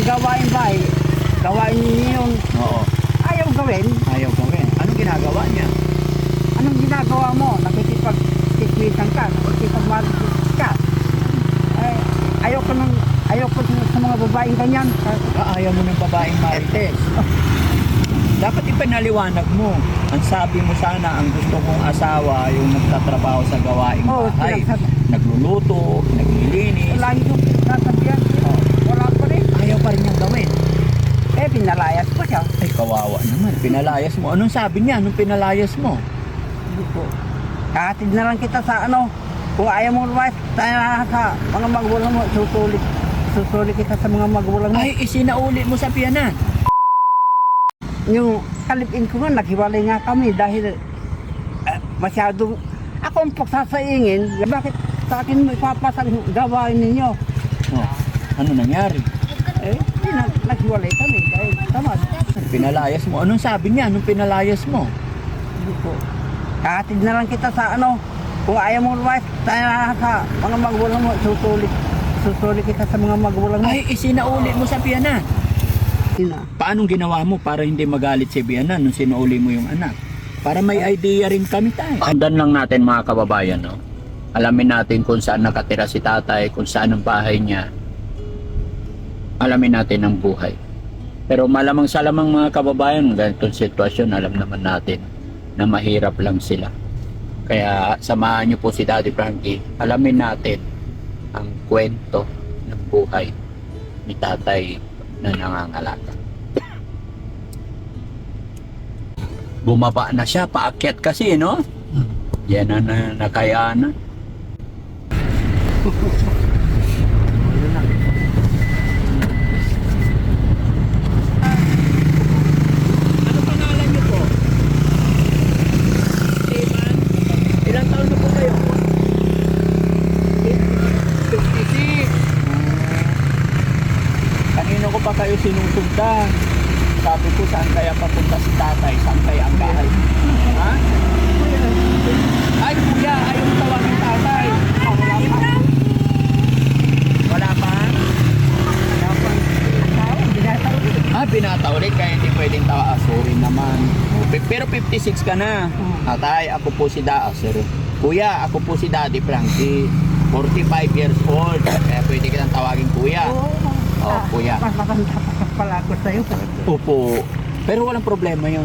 gawain bahay, gawain ninyo yun. Oo. Ayaw gawin. Ayaw gawin. Anong ginagawa niya? Anong ginagawa mo? Nakikipag-tikwitan ka, nakikipag-marikit ka. Ayaw ko sa mga babaeng ganyan. Ayaw mo ng babaeng marites. Dapat ipinaliwanag mo. Ang sabi mo sana, ang gusto kong asawa, yung nagtatrabaho sa gawaing Oo, bahay. sinasabi. Nagluluto, naglilinis. Wala yung sasabihan. Wala pa rin. Ayaw pa rin niyang gawin. Pinalayas ko siya. Ay, kawawa naman. Pinalayas mo. Anong sabi niya? Anong pinalayas mo? Hindi ko. Kahatid na lang kita sa ano. Kung ayaw mo lumayas, tayo na sa mga magulang mo. Susulit kita sa mga magulang mo. Ay, isinauli mo sa piyanan. Yung kalipin ko nga, naghiwalay nga kami dahil masyadong ako ang pagsasaingin. Bakit sa akin mo ipapasang gawain ninyo? Oh, ano nangyari? Naghiwalay kami dahil tamad. Pinalayas mo. Anong sabi niya? Anong pinalayas mo? Hindi ko. Kahatid na lang kita sa ano. Kung ayaw mo lumayas, tayo na sa mga magulang mo. Susulit kita sa mga magulang mo. Ay, isinauli mo sa piyanan. Sina? Paanong ginawa mo para hindi magalit si Bianan nung sinuuli mo yung anak? Para may idea rin kami tayo. Andan lang natin mga kababayan, no? Alamin natin kung saan nakatira si tatay, kung saan ang bahay niya. Alamin natin ang buhay. Pero malamang sa lamang mga kababayan, ganitong sitwasyon, alam naman natin na mahirap lang sila. Kaya samahan niyo po si Daddy Frankie, alamin natin ang kwento ng buhay ni tatay na nangangalaga. Bumaba na siya, paakyat kasi, no? Yan na nakayana. Ano pangalan niyo po? Evan? Ilang taon na po kayo? 56. Kanino ko pa kayo sinusundan? Sabi ko, saan kaya papunta si tatay? Saan kaya ang bahay? Ha? Ay, kuya, ayaw tawagin tatay. Wala pa? Wala pa? Binata ulit kaya hindi pwedeng tawa. Sorry naman. Pero 56 ka na. Tatay, ako po si Kuya, ako po si Daddy Frankie. 45 years old. Kaya pwede kitang tawagin kuya. Oh, kuya. Mas matanda pa pala ako sa'yo. Opo. Pero walang problema yun.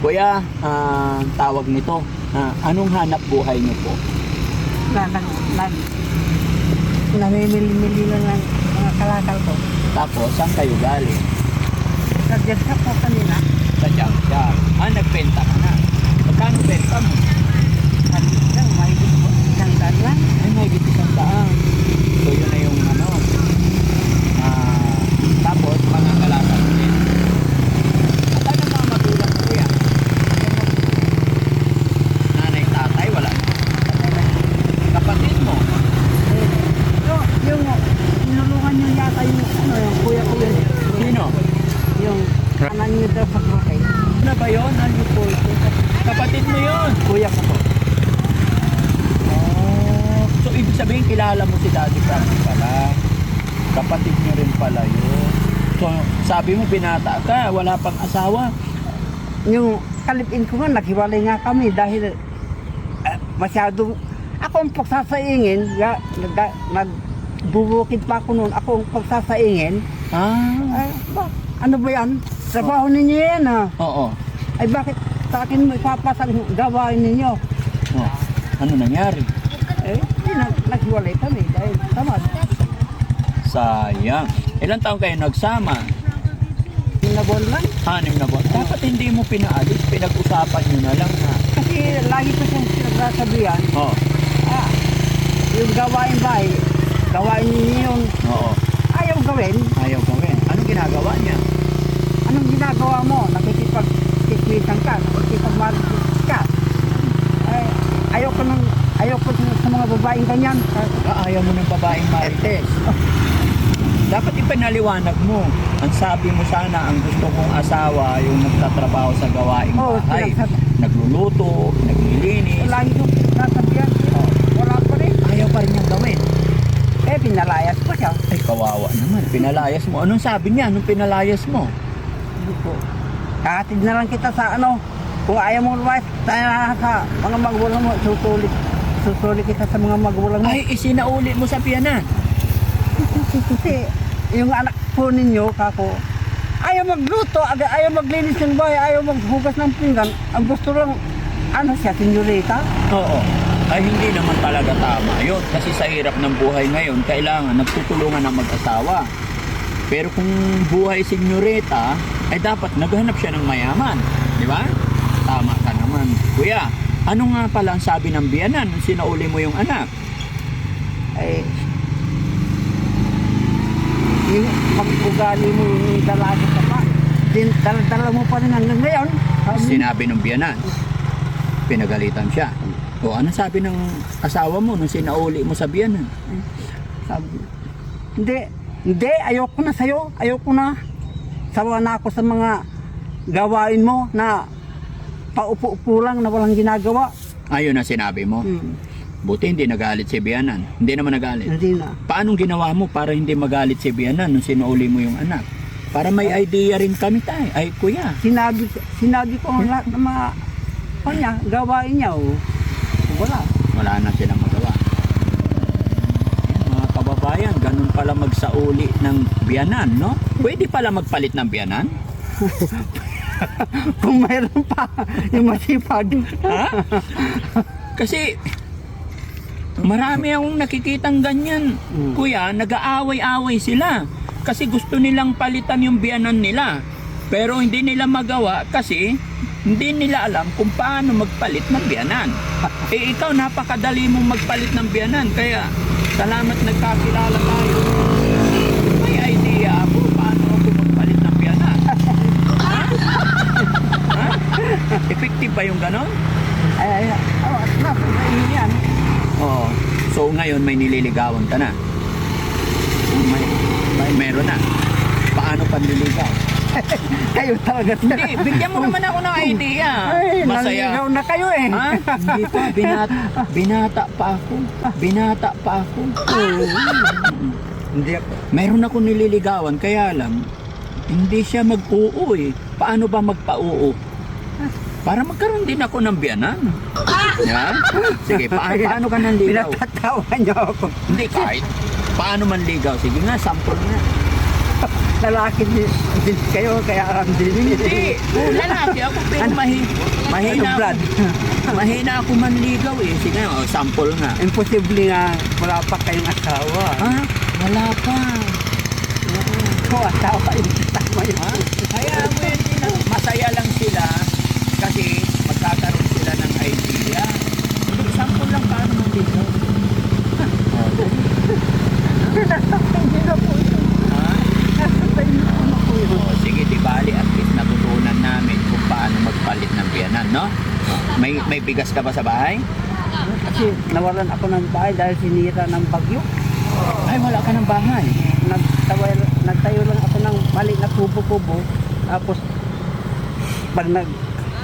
Kuya, tawag nito. Anong hanap buhay niyo po? Namimili-mili lang ng mga kalakal ko. Tapos, saan kayo galing? Nag-jet ko kanina. Sa Jam-Jam. Nagbenta ka na. Magkano benta mo? Mahigit ko. Isang daan lang. Ay, may isang daan. So, yun na yung ano. Tapos, mangangalaga mo din. At ano mga magulang mo, kuya? Nanay, tatay, wala. Kapatid mo? Yung inulungan niyo yata yung kuya ko yun. Sino? Yung anak niyo daw sa Boracay. Ano ba yun? Ano po ito? Kapatid mo yun? Kuya ko po. Oh. So, ibig sabihin, kilala mo si Daddy Frankie pala. Kapatid niyo rin pala yun. So, sabi mo, binata ka, wala pang asawa. Yung kalipin ko nga, naghiwalay nga kami dahil masyadong ako ang pagsasaingin, nagbubukid pa ako noon, ako ang pagsasaingin. Ano ba yan? Trabaho ninyo yan Oo. Ay bakit sa akin mo ipapasang gawain ninyo? Oh. Ano nangyari? Naghiwalay kami dahil tamad. Sayang. Ilang taon kayo nagsama? Nabuwan lang. 6 na buwan. Dapat hindi mo pinaalis. Pinag-usapan nyo na lang ha. Kasi lagi ko siyang pinagsasabihan, Oo. yung gawain bahay, gawain ninyo yun. Oo. Ayaw gawin. Ayaw gawin. Anong ginagawa niya? Anong ginagawa mo? Nakikipag-tikwitan ka, nakikipag-marikit ka. Ayaw ko sa mga babaeng ganyan. Ayaw mo ng babaeng marites. Dapat ipinaliwanag mo. Ang sabi mo sana, ang gusto kong asawa, yung nagtatrabaho sa gawaing bahay. Nagluluto, naglilinis. Lagi ko sasabihan, wala pa rin. Ayaw pa rin niyang gawin. pinalayas ko siya. Ay, kawawa naman. Pinalayas mo. Anong sabi niya nung pinalayas mo? Hindi po. Kahatid na lang kita sa ano. Kung ayaw mo lumayas, tayo na sa mga magulang mo. Susulit kita sa mga magulang mo. Ay, isinauli mo sa piyanan. Kasi yung anak po ninyo, kako, ayaw magluto, ayaw maglinis ng bahay, ayaw maghugas ng pinggan. Ang gusto lang, ano siya, senyorita? Oo. Ay, hindi naman talaga tama yun. Kasi sa hirap ng buhay ngayon, kailangan nagtutulungan ng mag-asawa. Pero kung buhay senyorita, ay dapat naghanap siya ng mayaman. Di ba? Tama ka naman. Kuya, ano nga pala ang sabi ng biyanan nung sinauli mo yung anak? Ay, yung pag-ugali mo yung dalaga ka pa, dala mo pa rin hanggang ngayon. Sinabi ng biyanan. Pinagalitan siya. O ano sabi ng asawa mo nung sinauli mo sa biyanan? Sabi, hindi, ayoko na sa'yo, ayoko na. Sawa na ako sa mga gawain mo na paupo-upo lang na walang ginagawa. Ayun na sinabi mo. Buti hindi nagalit si biyanan. Hindi naman nagalit. Hindi na. Paanong ginawa mo para hindi magalit si biyanan nung sinuuli mo yung anak? Para may idea rin kami tayo. Ay, kuya. Sinabi ko ang lahat ng mga kanya, gawain niya. Oh. Wala na silang magawa. Mga kababayan, ganun pala magsauli ng biyanan, no? Pwede pala magpalit ng biyanan? Kung mayroon pa, yung masipag. Ha? Kasi marami akong nakikitang ganyan. Kuya, nag-aaway-aaway sila. Kasi gusto nilang palitan yung biyanan nila. Pero hindi nila magawa kasi hindi nila alam kung paano magpalit ng biyanan. Eh ikaw, napakadali mong magpalit ng biyanan. Kaya salamat nagkakilala tayo. May idea ako paano ako magpalit ng biyanan. Ha? Ha? Effective ba yung ganon? Yan. Oo. So ngayon may nililigawan ka na. Meron na. Paano panliligaw? Kayo talaga. Hindi, bigyan mo naman ako ng idea. Ay, Masaya. naliligaw na kayo eh. Ha? Hindi pa, binata pa ako. Binata pa ako. Hindi ako. Meron ako nililigawan, kaya lang, hindi siya mag-oo eh. Paano ba magpa-oo? Para magkaroon din ako ng biyanan. Yan? Sige, paano ka nanligaw? Pinatatawa niyo ako. Hindi, kahit paano manligaw. Sige nga, sample nga. Lalaki din kayo, kaya aram din. Hindi, lalaki ako pero mahina ako. blood? Mahina ako manligaw eh. Sige nga, sample nga. Imposible nga, wala pa kayong asawa. Ha? Wala pa. Kung asawa, yung kasama yun. Ha? Kaya masaya lang sila kasi magkakaroon sila ng idea. Hindi, sample lang paano manligaw. Hindi na po yun. Ha? Oh, sige, di bali, at least natutunan namin kung paano magpalit ng biyanan, no? May bigas ka ba sa bahay? Kasi nawalan ako ng bahay dahil sinira ng bagyo. Ay, wala ka ng bahay. Nagtayo lang ako ng mali na kubo-kubo. Tapos, pag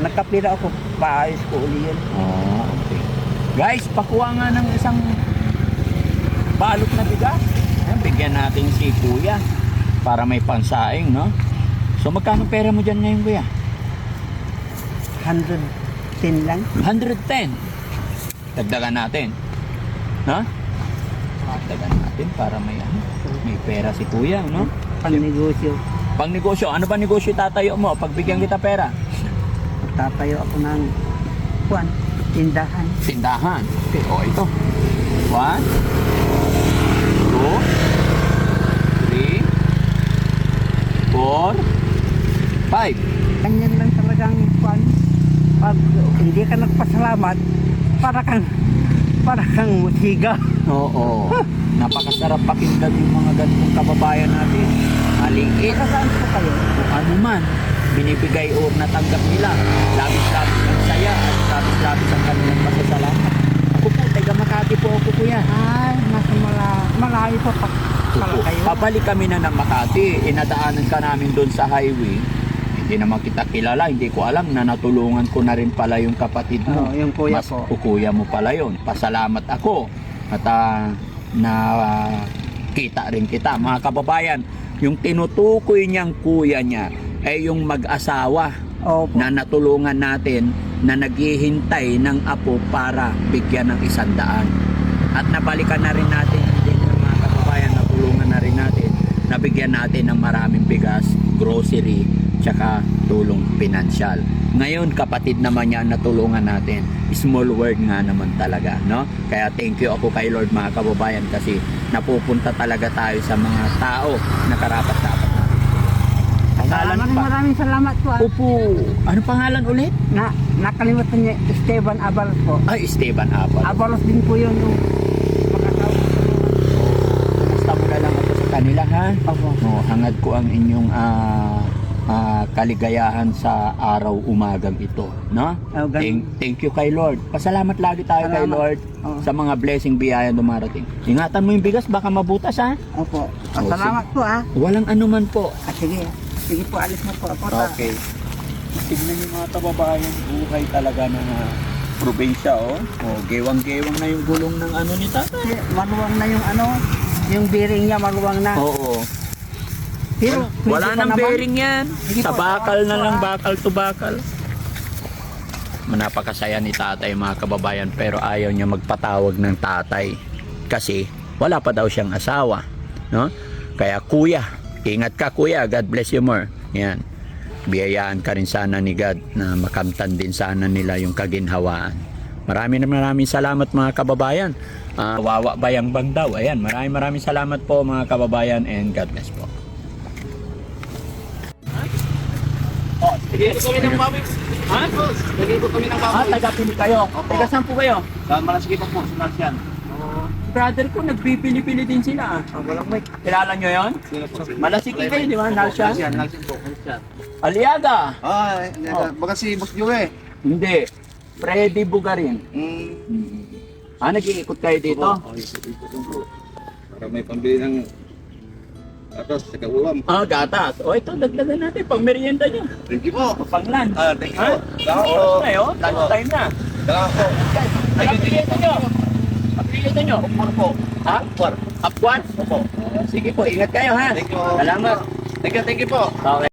nagkapira ako, paayos ko uli yun. Oh, okay. Guys, pakuha nga ng isang balot na bigas. Ayan, bigyan natin si kuya para may pansaing, no? So, magkano pera mo dyan ngayon, kuya? 110 lang. 110. Dagdagan natin. No? Dagdagan natin para may pera si kuya, no? Pang-negosyo. Pang negosyo, ano ba negosyo tatayo mo? Pagbigyan kita pera? Tatayo ako ng tindahan. Tindahan. Okay, oh, ito. 1, 2, 3, 4, 5. Ganyan lang talagang pag hindi ka nagpasalamat, para kang musiga. Oo. Napakasarap pakinggan yung mga ganitong kababayan natin. Maliit. Saan po kayo? Kung ano man, binibigay o natanggap nila. Labis-labis ang saya at labis-labis ang kanilang pasasalamat. Ako po, taga Makati po ako, kuya. Ay, nasa malayo pa pala kayo. Pabalik kami na ng Makati. Inadaanan ka namin doon sa highway. Hindi naman kita kilala, hindi ko alam na natulungan ko na rin pala yung kapatid mo. Yung kuya O kuya mo pala yun. Pasalamat ako. At kita rin kita. Mga kababayan, yung tinutukoy niyang kuya niya ay yung mag-asawa Opo. na natulungan natin na naghihintay ng apo para bigyan ng 100. At nabalikan na rin natin din ng mga kababayan, natulungan na rin natin, nabigyan natin ng maraming bigas, grocery, tsaka tulong pinansyal. Ngayon, kapatid naman niya natulungan natin. Small word nga naman talaga, no? Kaya thank you ako kay Lord, mga kababayan, kasi napupunta talaga tayo sa mga tao na karapat-dapat natin. Pangalan pa? Maraming salamat po. Upo. Ano pangalan ulit? Nakalimutan niya, Esteban Abalos po. Ay, Esteban Apal. Abalos din po yun yung makakaw. Kumusta mo na lang ako sa kanila, ha? Opo. Oh, hangad ko ang inyong kaligayahan sa araw umagang ito, no? Oh, ganun. Thank you kay Lord. Pasalamat lagi tayo kay Salamat. Lord Oh. sa mga blessing biyaya dumarating. Ingatan mo yung bigas, baka mabutas, ha? Opo. Oh, Salamat po ah. Walang anuman po. Sige. Sige po, alis na po ako. Okay. Tignan niyo mga kababayan, buhay talaga ng probinsya, oh. Oh, gewang-gewang na yung gulong ng ano ni tatay. Kasi maluwang na yung ano, yung bearing niya maluwang na. Oo. Pero Wala pwede pa nang naman. bearing yan. Sige Sa po, bakal na salamat po, lang, ah. bakal to bakal. Napakasaya ni tatay, mga kababayan, pero ayaw niya magpatawag ng tatay kasi wala pa daw siyang asawa, no? Kaya kuya, ingat ka kuya, God bless you more. Yan. Biyayaan ka rin sana ni God na makamtan din sana nila yung kaginhawaan. Maraming salamat, mga kababayan. Wawa Bayang Bang daw. Ayan, maraming salamat po, mga kababayan, and God bless po. Oh, sige kami ng bawis. Ha? Sige po kami ng bawis. Taga-pili kayo. Taga saan po kayo? Malasigi pa po, sa Narsian. Brother ko, nagbibili-pili din sila. Walang mic. Kilala nyo yon? Malasiki kayo, di ba? Narsyan? Narsian po. Narsian. Aliaga? Baka si Boss Joey. Hindi. Freddy Bugarin. Nag-iikot kayo dito? Para may pambili ng atas sa kaulam. Gatas. O ito, dagdagan natin pang merienda nyo. Thank you po. Pang lunch. Thank you po. Oras na yun. Lunch time na. Dala po. Apilitan nyo. Apilitan nyo. Upwar po. Ha? Upwar? Upwar? Opo. Sige po, ingat kayo ha. Thank you. Salamat. Thank you po. Okay.